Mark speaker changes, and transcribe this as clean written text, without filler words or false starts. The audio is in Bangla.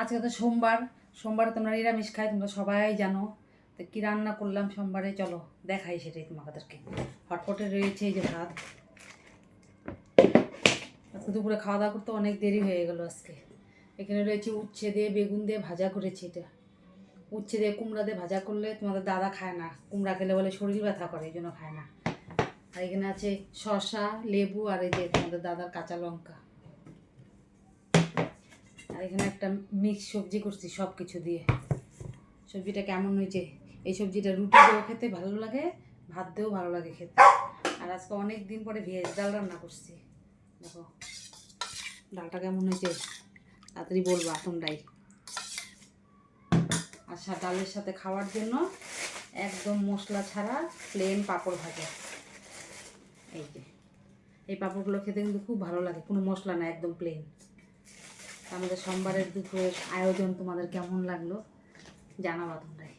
Speaker 1: আজকে তো সোমবার, সোমবারে তোমরা নিরামিষ খাই, তোমরা সবাই জানো। তো কী রান্না করলাম সোমবারে চলো দেখাই সেটাই তোমাদেরকে। হটপটে রয়েছে এই যে ভাত। আজকে দুপুরে খাওয়া দাওয়া করতে অনেক দেরি হয়ে গেল আজকে। এখানে রয়েছে উচ্ছে দিয়ে বেগুন দিয়ে ভাজা করেছি। এটা উচ্ছে দিয়ে কুমড়া দিয়ে ভাজা করলে তোমাদের দাদা খায় না, কুমড়া খেলে বলে শরীর ব্যথা করে, এই জন্য খায় না। আর এখানে আছে শসা, লেবু আর এই যে তোমাদের দাদার কাঁচা লঙ্কা। আর এখানে একটা মিক্স সবজি করছি সব কিছু দিয়ে। সবজিটা কেমন হয়েছে? এই সবজিটা রুটি দিয়েও খেতে ভালো লাগে, ভাত দিয়েও ভালো লাগে খেতে। আর আজকে অনেক দিন পরে ভেজ ডাল রান্না করছি। দেখো ডালটা কেমন হয়েছে, তাড়াতাড়ি বলবো তোমরাই। আর ডালের সাথে খাওয়ার জন্য একদম মশলা ছাড়া প্লেন পাঁপড় ভাজা। এই যে এই পাঁপড়গুলো খেতে কিন্তু খুব ভালো লাগে, কোনো মশলা না, একদম প্লেন। আমাদের সোমবারের দুপুরের আয়োজন তোমাদের কেমন লাগলো জানাবা তোমরাই।